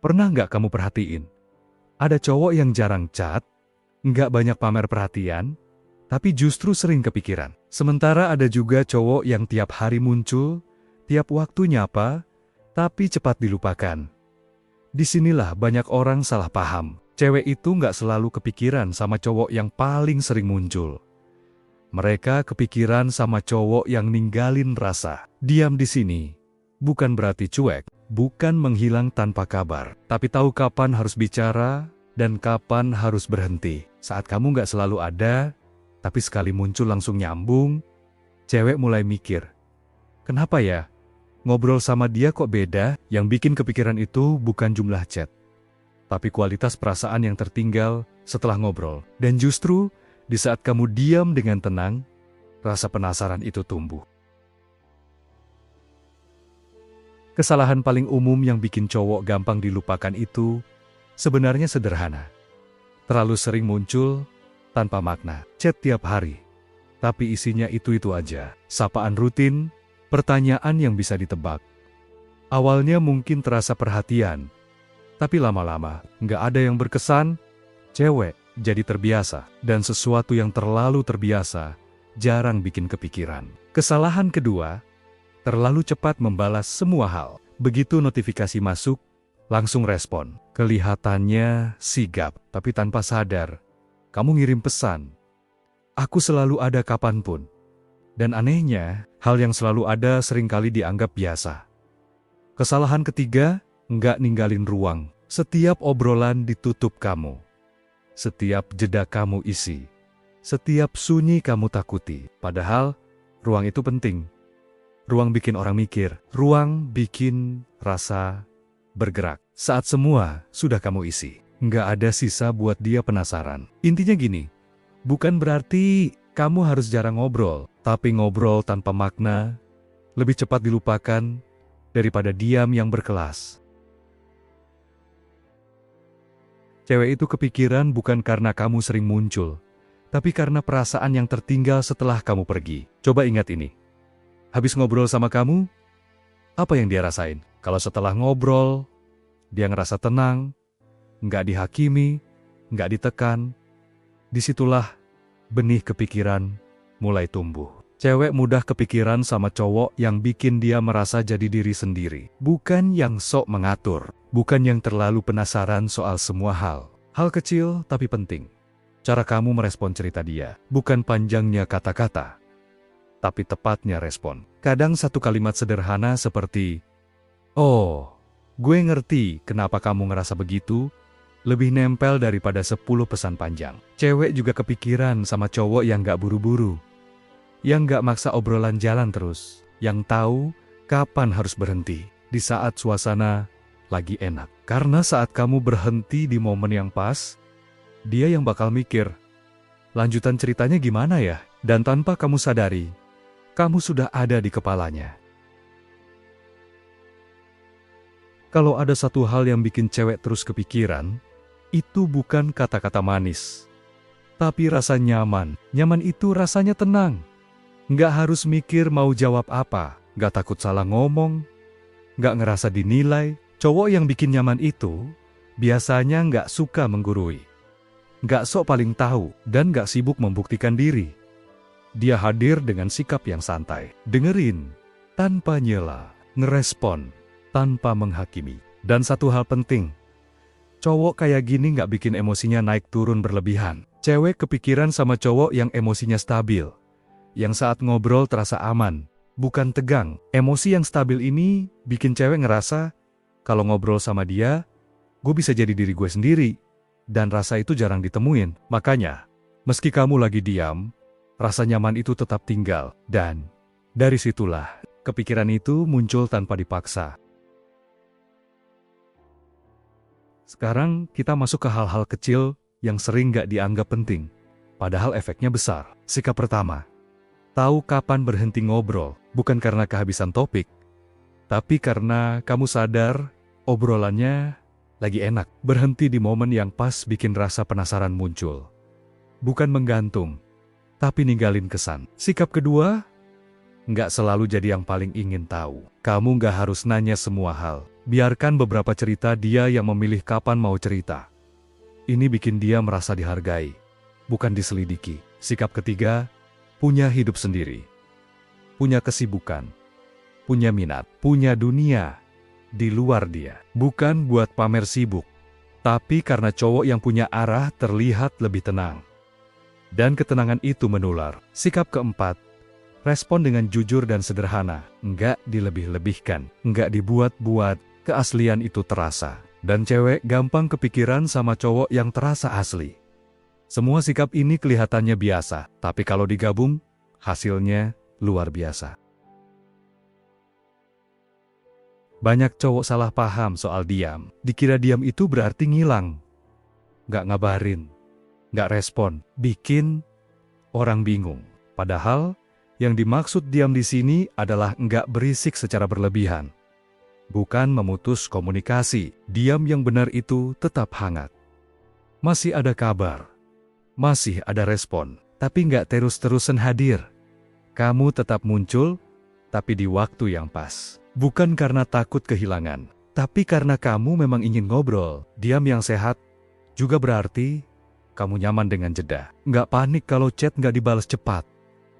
Pernah nggak kamu perhatiin? Ada cowok yang jarang chat, nggak banyak pamer perhatian, tapi justru sering kepikiran. Sementara ada juga cowok yang tiap hari muncul, tiap waktu nyapa, tapi cepat dilupakan. Disinilah banyak orang salah paham. Cewek itu nggak selalu kepikiran sama cowok yang paling sering muncul. Mereka kepikiran sama cowok yang ninggalin rasa. Diam di sini bukan berarti cuek, bukan menghilang tanpa kabar, tapi tahu kapan harus bicara dan kapan harus berhenti. Saat kamu nggak selalu ada, tapi sekali muncul langsung nyambung, cewek mulai mikir, kenapa ya? Ngobrol sama dia kok beda? Yang bikin kepikiran itu bukan jumlah chat, tapi kualitas perasaan yang tertinggal setelah ngobrol. Dan justru di saat kamu diam dengan tenang, rasa penasaran itu tumbuh. Kesalahan paling umum yang bikin cowok gampang dilupakan itu sebenarnya sederhana. Terlalu sering muncul tanpa makna. Chat tiap hari, tapi isinya itu-itu aja. Sapaan rutin, pertanyaan yang bisa ditebak. Awalnya mungkin terasa perhatian, tapi lama-lama nggak ada yang berkesan. Cewek jadi terbiasa, dan sesuatu yang terlalu terbiasa jarang bikin kepikiran. Kesalahan kedua, terlalu cepat membalas semua hal. Begitu notifikasi masuk, langsung respon. Kelihatannya sigap, tapi tanpa sadar, kamu ngirim pesan, "Aku selalu ada kapanpun." Dan anehnya, hal yang selalu ada seringkali dianggap biasa. Kesalahan ketiga, nggak ninggalin ruang. Setiap obrolan ditutup kamu. Setiap jeda kamu isi. Setiap sunyi kamu takuti. Padahal, ruang itu penting. Ruang bikin orang mikir. Ruang bikin rasa bergerak. Saat semua sudah kamu isi, nggak ada sisa buat dia penasaran. Intinya gini, bukan berarti kamu harus jarang ngobrol, tapi ngobrol tanpa makna lebih cepat dilupakan daripada diam yang berkelas. Cewek itu kepikiran bukan karena kamu sering muncul, tapi karena perasaan yang tertinggal setelah kamu pergi. Coba ingat ini. Habis ngobrol sama kamu, apa yang dia rasain? Kalau setelah ngobrol, dia ngerasa tenang, nggak dihakimi, nggak ditekan, disitulah benih kepikiran mulai tumbuh. Cewek mudah kepikiran sama cowok yang bikin dia merasa jadi diri sendiri. Bukan yang sok mengatur. Bukan yang terlalu penasaran soal semua hal. Hal kecil tapi penting. Cara kamu merespon cerita dia. Bukan panjangnya kata-kata, tapi tepatnya respon. Kadang satu kalimat sederhana seperti, "Oh, gue ngerti kenapa kamu ngerasa begitu," lebih nempel daripada 10 pesan panjang. Cewek juga kepikiran sama cowok yang gak buru-buru. Yang gak maksa obrolan jalan terus. Yang tahu kapan harus berhenti. Di saat suasana lagi enak. Karena saat kamu berhenti di momen yang pas, dia yang bakal mikir, lanjutan ceritanya gimana ya? Dan tanpa kamu sadari, kamu sudah ada di kepalanya. Kalau ada satu hal yang bikin cewek terus kepikiran, itu bukan kata-kata manis, tapi rasa nyaman. Nyaman itu rasanya tenang. Nggak harus mikir mau jawab apa, nggak takut salah ngomong, nggak ngerasa dinilai. Cowok yang bikin nyaman itu biasanya nggak suka menggurui, nggak sok paling tahu, dan nggak sibuk membuktikan diri. Dia hadir dengan sikap yang santai, dengerin tanpa nyela, ngerespon tanpa menghakimi. Dan satu hal penting, cowok kayak gini nggak bikin emosinya naik turun berlebihan. Cewek kepikiran sama cowok yang emosinya stabil, yang saat ngobrol terasa aman, bukan tegang. Emosi yang stabil ini bikin cewek ngerasa, kalau ngobrol sama dia, gue bisa jadi diri gue sendiri. Dan rasa itu jarang ditemuin. Makanya, meski kamu lagi diam, rasa nyaman itu tetap tinggal. Dan dari situlah, kepikiran itu muncul tanpa dipaksa. Sekarang kita masuk ke hal-hal kecil yang sering gak dianggap penting, padahal efeknya besar. Sikap pertama, tahu kapan berhenti ngobrol, bukan karena kehabisan topik, tapi karena kamu sadar obrolannya lagi enak. Berhenti di momen yang pas bikin rasa penasaran muncul. Bukan menggantung, tapi ninggalin kesan. Sikap kedua, nggak selalu jadi yang paling ingin tahu. Kamu nggak harus nanya semua hal. Biarkan beberapa cerita dia yang memilih kapan mau cerita. Ini bikin dia merasa dihargai, bukan diselidiki. Sikap ketiga, punya hidup sendiri. Punya kesibukan, punya minat, punya dunia di luar dia. Bukan buat pamer sibuk, tapi karena cowok yang punya arah terlihat lebih tenang. Dan ketenangan itu menular. Sikap keempat, respon dengan jujur dan sederhana. Enggak dilebih-lebihkan, enggak dibuat-buat, keaslian itu terasa. Dan cewek gampang kepikiran sama cowok yang terasa asli. Semua sikap ini kelihatannya biasa, tapi kalau digabung, hasilnya luar biasa. Banyak cowok salah paham soal diam. Dikira diam itu berarti ngilang. Nggak ngabarin, nggak respon, bikin orang bingung. Padahal, yang dimaksud diam di sini adalah nggak berisik secara berlebihan. Bukan memutus komunikasi. Diam yang benar itu tetap hangat. Masih ada kabar, masih ada respon, tapi nggak terus-terusan hadir. Kamu tetap muncul, tapi di waktu yang pas. Bukan karena takut kehilangan, tapi karena kamu memang ingin ngobrol. Diam yang sehat juga berarti kamu nyaman dengan jeda. Nggak panik kalau chat nggak dibalas cepat.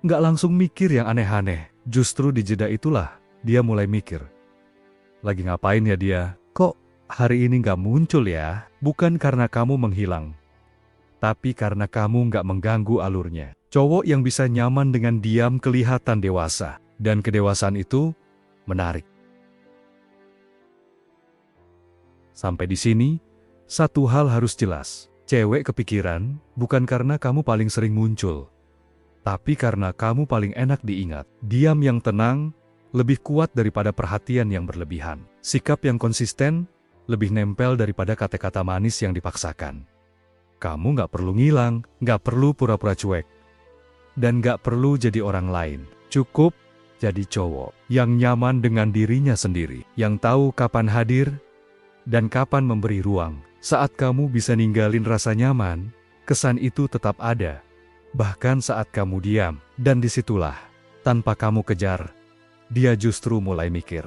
Nggak langsung mikir yang aneh-aneh. Justru di jeda itulah dia mulai mikir. Lagi ngapain ya dia? Kok hari ini nggak muncul ya? Bukan karena kamu menghilang, tapi karena kamu nggak mengganggu alurnya. Cowok yang bisa nyaman dengan diam kelihatan dewasa, dan kedewasaan itu menarik. Sampai di sini, satu hal harus jelas. Cewek kepikiran bukan karena kamu paling sering muncul, tapi karena kamu paling enak diingat. Diam yang tenang lebih kuat daripada perhatian yang berlebihan. Sikap yang konsisten lebih nempel daripada kata-kata manis yang dipaksakan. Kamu nggak perlu ngilang, nggak perlu pura-pura cuek, dan nggak perlu jadi orang lain. Cukup jadi cowok yang nyaman dengan dirinya sendiri, yang tahu kapan hadir dan kapan memberi ruang. Saat kamu bisa ninggalin rasa nyaman, kesan itu tetap ada. Bahkan saat kamu diam, dan disitulah, tanpa kamu kejar, dia justru mulai mikir.